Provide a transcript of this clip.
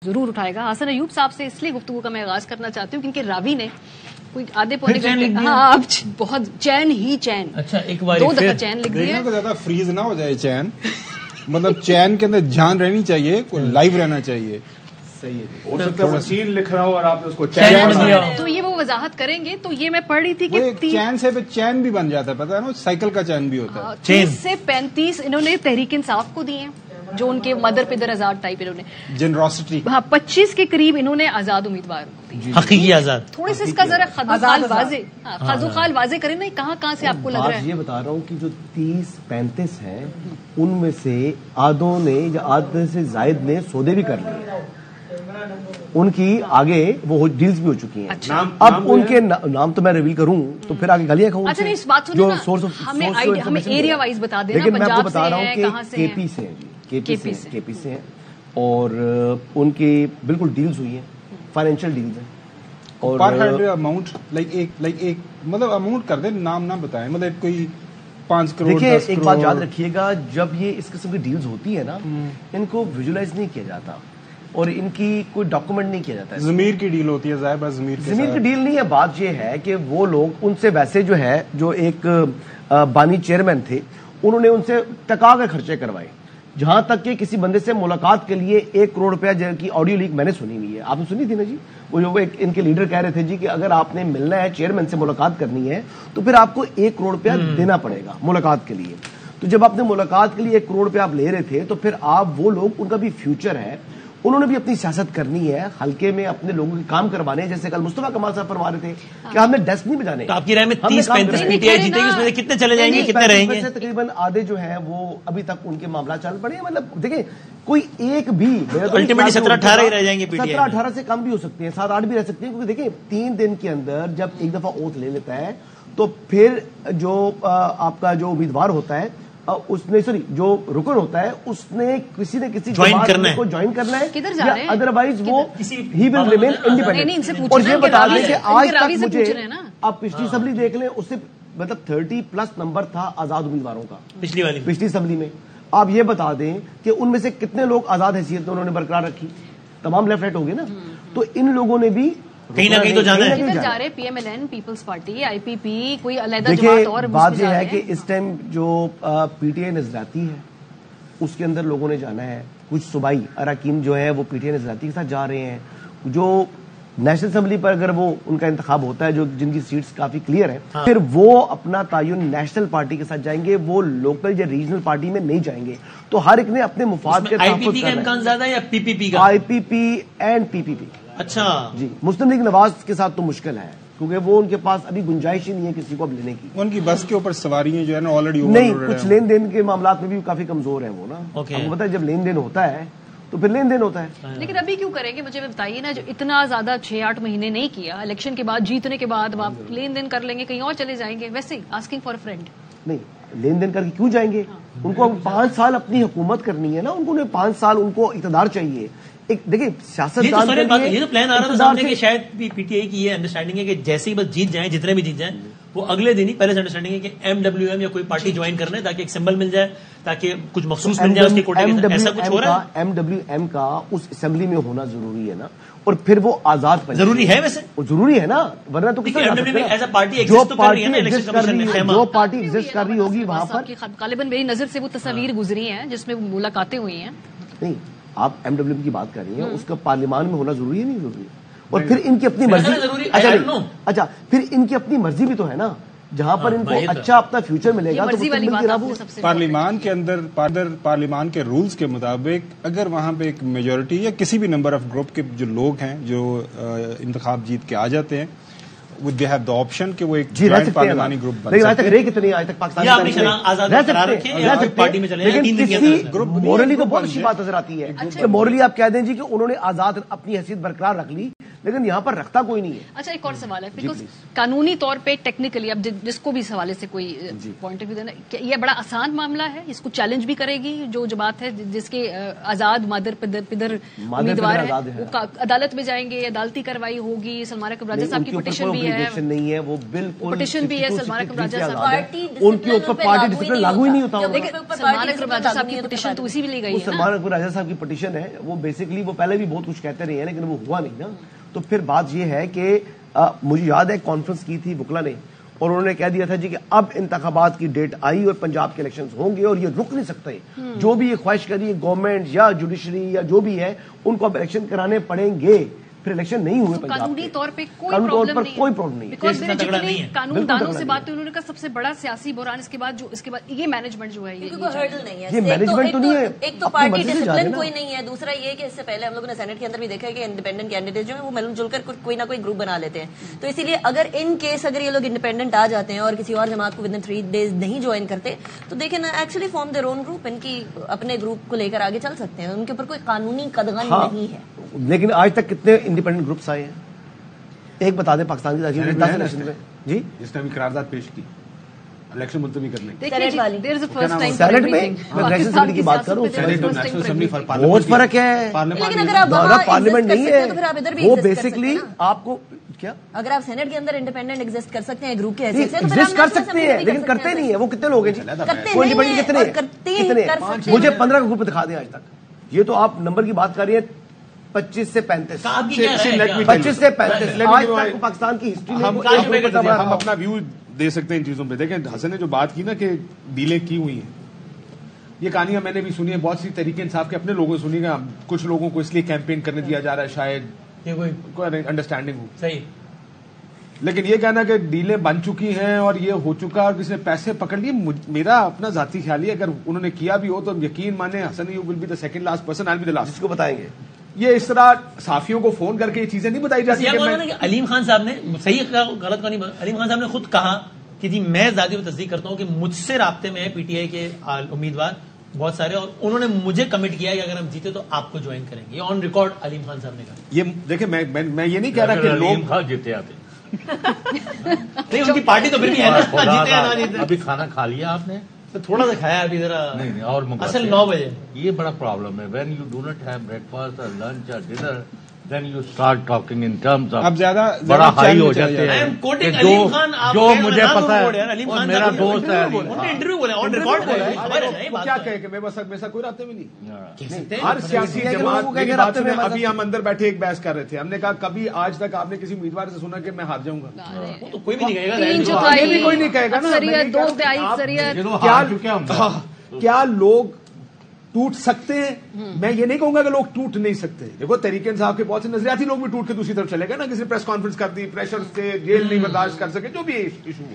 ضرور اٹھائے گا. حسن ایوب صاحب سے اس لیے گفتگو کا میں آغاز کرنا چاہتی ہوں کیونکہ راوی نے کوئی آدھے پونے گھنٹے اب بہت چین ہی چین. اچھا ایک بار 2 دفعہ چین لکھ دیا. زیادہ فریز نہ ہو جائے چین, مطلب چین کے اندر جان رہنی چاہیے, لائیو رہنا چاہیے. صحیح ہے, ہو سکتا ہے چین لکھ رہا ہو اور آپ نے اس کو چین, تو یہ وہ وضاحت کریں گے. تو یہ میں پڑھ رہی تھی کہ چین سے چین بھی بن جاتا ہے, پتا ہے نا, سائیکل کا چین بھی ہوتا ہے. 30 سے 35 انہوں نے تحریک انصاف کو دیے ہیں, جو ان کے مدر پدر آزاد ٹائپ انہوں نے جنراسٹی. ہاں 25 کے قریب انہوں نے آزاد امیدوار کو دی. حقیقی آزاد. تھوڑے سے اس کا ذرا خزوخال واضح کریں نا, کہاں سے آپ کو لگ رہا ہے. یہ بتا رہا ہوں کہ جو 30-35 ہیں ان میں سے آدھوں نے یا آدھے سے زائد نے سودے بھی کر لیے, ان کی آگے وہ ڈیلز بھی ہو چکی ہیں. اب ان کے نام تو میں ریویل کروں تو پھر آگے گالیاں کھاؤں. اچھا اس بات سنیں نا, ہمیں ایریا وائز بتا دیں. لیکن میں آپ کو بتا رہا ہوں کہ کے پی سے ہیں, کے پی سے ہیں, اور ان کی بالکل ڈیلز ہوئی ہیں, فائنینشیل ڈیلز ہیں. اور پر ہیڈ اماؤنٹ لائک ایک مطلب اماؤنٹ کر دیں, نام نہ بتائیں, مطلب کوئی 5 کروڑ. دیکھیے ایک بات یاد رکھیے گا, جب یہ اس قسم کی ڈیلز ہوتی ہے نا, ان کو ویژولائز نہیں کیا جاتا اور ان کی کوئی ڈاکومنٹ نہیں کیا جاتا ہے. ضمیر کی ڈیل ہوتی ہے, ظاہر ضمیر کی ڈیل نہیں ہے. بات یہ ہے کہ وہ لوگ ان سے ویسے جو ہے, جو ایک بانی چیئرمین تھے, انہوں نے ان سے ٹکا کے خرچے کروائے, جہاں تک کہ کسی بندے سے ملاقات کے لیے 1 کروڑ روپیہ کی آڈیو لیک میں نے سنی ہوئی ہے. آپ نے سنی تھی نا جی, وہ جو ان کے لیڈر کہہ رہے تھے جی کہ اگر آپ نے ملنا ہے, چیئرمین سے ملاقات کرنی ہے, تو پھر آپ کو 1 کروڑ روپیہ دینا پڑے گا ملاقات کے لیے. تو جب آپ نے ملاقات کے لیے 1 کروڑ روپیہ آپ لے رہے تھے, تو پھر آپ وہ لوگ, ان کا بھی فیوچر ہے, انہوں نے بھی اپنی سیاست کرنی ہے, حلقے میں اپنے لوگوں کے کام کروانے ہیں. جیسے کل مصطفیٰ کمال صاحب فرما رہے تھے کہ ہم نے ڈیسک نہیں بجانے. تو آپ کی رائے میں 30-35 پی ٹی آئی جیتے گی, اس میں کتنے چلے جائیں گے, کتنے رہیں گے؟ تقریباً آدھے جو ہیں وہ ابھی تک ان کے معاملات چل پڑے ہیں. مطلب دیکھیں کوئی ایک بھی الٹیمیٹلی 17-18 ہی رہ جائیں گے, 17-18 سے کم بھی ہو سکتے ہیں, 7-8 بھی رہ سکتے ہیں. کیونکہ دیکھیں 3 دن کے اندر جب ایک دفعہ اوتھ لے لیتا ہے, تو پھر جو آپ کا جو امیدوار ہوتا ہے, اس نے جو رکن ہوتا ہے, اس نے کسی نہ کسی جماعت کو جوائن کرنا ہے, ادروائز وہ ہی ول ریمین انڈیپینڈنٹ. اور یہ بتا دیں کہ آج تک مجھے آپ پچھلی اسمبلی دیکھ لیں, اس سے مطلب 30+ نمبر تھا آزاد امیدواروں کا پچھلی اسمبلی میں. آپ یہ بتا دیں کہ ان میں سے کتنے لوگ آزاد حیثیت میں انہوں نے برقرار رکھی, تمام لیفٹ رائٹ ہو گئے نا. تو ان لوگوں نے بھی کہیں نہ کہیں تو جانا ہے. جا رہے P M L N, Peoples Party, I P P, کوئی علیحدہ جماعت اور. بات یہ ہے کہ اس ٹائم جو پی ٹی آئی نظراتی ہے, اس کے اندر لوگوں نے جانا ہے. کچھ صوبائی اراکین جو ہے وہ پی ٹی آئی نظراتی کے ساتھ جا رہے ہیں. جو نیشنل اسمبلی پر اگر وہ ان کا انتخاب ہوتا ہے, جو جن کی سیٹس کافی کلیئر ہیں, پھر وہ اپنا تعین نیشنل پارٹی کے ساتھ جائیں گے, وہ لوکل یا ریجنل پارٹی میں نہیں جائیں گے. تو ہر ایک نے اپنے مفاد کے تحفظ کرنا ہے. آئی پی پی کا امکان زیادہ ہے یا پی پی پی کا؟ آئی پی پی اینڈ پی پی پی. اچھا جی, مسلم لیگ نواز کے ساتھ تو مشکل ہے, کیونکہ وہ ان کے پاس ابھی گنجائش ہی نہیں ہے کسی کو اب لینے کی. ان کی بس کے اوپر سواریاں جو ہے نا آلریڈی نہیں, کچھ لین دین کے معاملات میں بھی کافی کمزور ہیں وہ نا. آپ کو پتا ہے جب لین دین ہوتا ہے تو پھر لین دین ہوتا ہے. لیکن ابھی کیوں کریں گے, مجھے بتائیے نا, جو اتنا زیادہ 6-8 مہینے نہیں کیا, الیکشن کے بعد جیتنے کے بعد آپ لین دین کر لیں گے, کہیں اور چلے جائیں گے, ویسے آسکنگ فار اے فرینڈ. نہیں, لین دین کر کے کیوں جائیں گے؟ ان کو 5 سال اپنی حکومت کرنی ہے نا, ان کو 5 سال ان کو اقتدار چاہیے. ایک دیکھیں سیاست یہ تو پلان آ رہا تھا سامنے کہ شاید پی ٹی آئی کی یہ انڈرسٹینڈنگ ہے کہ جیسے ہی بس جیت جائیں, جتنے بھی جیت جائیں, وہ اگلے دن ہی پہلے سے انڈرسٹینڈنگ ہے کہ ایم ڈبلیو ایم یا کوئی پارٹی جوائن کرنا ہے, تاکہ ایک سمبل مل جائے, تاکہ کچھ مخصوص مل جائے اس کے کوٹے کے. ایسا کچھ ہو رہا ہے؟ ایم ڈبلیو ایم کا اس اسمبلی میں ہونا ضروری ہے نا, اور پھر وہ آزاد ضروری ہے, ویسے ضروری ہے نا, ورنہ تو جو پارٹی ایگزسٹ کر رہی ہوگی وہاں پر. غالباً میری نظر سے وہ تصاویر گزری ہیں جس میں ملاقاتیں ہوئی ہیں. نہیں, آپ ایم ڈبلیو ایم کی بات کر رہی ہیں, اس کا پارلیمان میں ہونا ضروری ہے, نہیں ضروری ہے. اور پھر ان کی اپنی مرضی, اچھا پھر ان کی اپنی مرضی بھی تو ہے نا, جہاں پر ان کو اچھا اپنا فیوچر ملے گا. تو پارلیمان کے اندر پارلیمان کے رولز کے مطابق اگر وہاں پہ ایک میجورٹی یا کسی بھی نمبر آف گروپ کے جو لوگ ہیں جو انتخاب جیت کے آ جاتے ہیں, they have the option کہ وہ ایک جوائنٹ پارلیمانی گروپ بن سکتے ہیں. کتنی آج تک مورلی تو بہت اچھی بات نظر آتی ہے کہ مورلی آپ کہہ دیں جی کہ انہوں نے آزاد اپنی حیثیت برقرار رکھ لی, لیکن یہاں پر رکھتا کوئی نہیں ہے. اچھا ایک اور سوال ہے, بیکاز قانونی طور پہ ٹیکنیکلی اب جس کو بھی اس حوالے سے کوئی پوائنٹ آف ویو دینا, یہ بڑا آسان معاملہ ہے, اس کو چیلنج بھی کرے گی جو جماعت ہے جس کے آزاد مادر پدر امیدوار ہے, وہ عدالت میں جائیں گے, عدالتی کارروائی ہوگی, سلمان اکرم راجہ صاحب کی پٹیشن بھی ہے, نہیں ہے وہ بالکل پٹیشن بھی ہے سلمان اکرم راجہ صاحب, ان کے اوپر پارٹی ڈسپلن لاگو ہی نہیں ہوتا. سلمان اکرم راجہ صاحب کی پٹیشن تو اسی بھی لی گئی ہے, سلمان اکرم راجہ صاحب کی پٹیشن ہے, وہ بیسکلی وہ پہلے بھی بہت کچھ کہتے رہے ہیں لیکن وہ ہوا نہیں نا. تو پھر بات یہ ہے کہ مجھے یاد ہے کانفرنس کی تھی وکلا نے, اور انہوں نے کہہ دیا تھا جی کہ اب انتخابات کی ڈیٹ آئی اور پنجاب کے الیکشنز ہوں گے اور یہ رک نہیں سکتے. جو بھی یہ خواہش کری گورنمنٹ یا جوڈیشری یا جو بھی ہے ان کو اب الیکشن کرانے پڑیں گے. پھر الیکشن نہیں ہوئے پنجاب قانونی طور پہ کوئی پرابلم نہیں ہے. جتنے قانون دانوں سے بات ہوئی انہوں نے کہا سب سے بڑا سیاسی بحران اس کے بعد یہ مینجمنٹ جو ہے یہ مینجمنٹ تو نہیں ہے. ایک تو پارٹی ڈسپلن کوئی نہیں ہے, دوسرا یہ کہ اس سے پہلے ہم لوگوں نے سینٹ کے اندر بھی دیکھا ہے کہ انڈیپینڈنٹ کینڈیڈیٹ جو ہیں وہ مل جل کر کوئی نہ کوئی گروپ بنا لیتے ہیں. تو اسی لیے اگر ان کیس اگر یہ لوگ انڈیپینڈنٹ آ جاتے ہیں اور کسی اور جماعت کو ود ان 3 days نہیں جوائن کرتے تو دیکھیں نا actually form their own group, ان کی اپنے گروپ کو لے کر آگے چل سکتے ہیں, ان کے اوپر کوئی قانونی قدغن نہیں ہے. لیکن آج تک کتنے انڈیپینڈنٹ گروپس آئے ہیں ایک بتا دیں پاکستان کی تاریخ میں جی جس نے بھی قرارداد پیش کی الیکشن ملتوی کرنے سینٹ میں الیکشن اسمبلی کی بات کروں بہت فرق ہے. لیکن اگر آپ پارلیمنٹ نہیں ہے تو پھر آپ ادھر بھی وہ بیسکلی آپ کو کیا اگر آپ سینٹ کے اندر انڈیپینڈنٹ ایگزسٹ کر سکتے ہیں گروپ کے حیثیت سے ایگزسٹ کر سکتے ہیں لیکن کرتے نہیں ہے. وہ کتنے لوگ ہیں جی کتنے مجھے 15 کا گروپ دکھا دیں آج تک. یہ تو آپ نمبر کی بات کر رہی ہیں 25 سے 35 25 سے 35 آج تک پاکستان کی ہسٹری میں ہم اپنا ویو دے سکتے ہیں ان چیزوں پہ. دیکھیں حسن نے جو بات کی نا کہ ڈیلے کی ہوئی ہیں, یہ کہانیاں میں نے بھی سنی ہے, بہت سی تحریک انصاف کے اپنے لوگوں سے سنی گا. کچھ لوگوں کو اس لیے کیمپین کرنے دیا جا رہا ہے شاید کوئی انڈرسٹینڈنگ ہو, صحیح. لیکن یہ کہنا کہ ڈیلیں بن چکی ہیں اور یہ ہو چکا اور کسی نے پیسے پکڑ لیے, میرا اپنا ذاتی خیال ہے اگر انہوں نے کیا بھی ہو تو یقین مانے Hassan you will be the second last person, I will be the last جس کو بتائیں گے. یہ اس طرح صحافیوں کو فون کر کے یہ چیزیں نہیں بتائی جاتی. علیم خان صاحب نے صحیح غلط کا نہیں, علیم خان صاحب نے خود کہا کہ جی میں ذاتی تصدیق کرتا ہوں کہ مجھ سے رابطے میں ہے پی ٹی آئی کے امیدوار بہت سارے, اور انہوں نے مجھے کمٹ کیا کہ اگر ہم جیتے تو آپ کو جوائن کریں گے. یہ آن ریکارڈ علیم خان صاحب نے کہا. یہ دیکھیں میں یہ نہیں کہہ رہا کہ لوگ جیتے آتے نہیں, ان کی پارٹی تو پھر بھی ہے نا. ابھی کھانا کھا لیا آپ نے؟ تھوڑا سا کھایا ابھی ذرا, نہیں اور اصل 9 بجے. یہ بڑا پرابلم ہے. When you do not have break fast اور لنچ اور dinner then you start talking in terms of اب زیادہ بڑا ہائی ہو جاتے ہیں. جو مجھے پتا ہے اور میرا دوست ہے انٹرویو بولے آن ریکارڈ کیا کہے کہ میرے ساتھ کوئی رابطے میں نہیں. ہر سیاسی جماعت میں ابھی ہم اندر بیٹھے ایک بحث کر رہے تھے, ہم نے کہا کبھی آج تک آپ نے کسی امیدوار سے سنا کہ میں ہار جاؤں گا؟ تو کوئی بھی نہیں کہے گا, یہ بھی کوئی نہیں کہے گا نا. کیا لوگ ٹوٹ سکتے ہیں؟ میں یہ نہیں کہوں گا کہ لوگ ٹوٹ نہیں سکتے. دیکھو تحریک انصاف کے بہت سے نظریاتی لوگ بھی ٹوٹ کے دوسری طرف چلے گئے نا, کسی نے پریس کانفرنس کر دی, پریشر سے جیل نہیں برداشت کر سکے, جو بھی ایشو ہوا.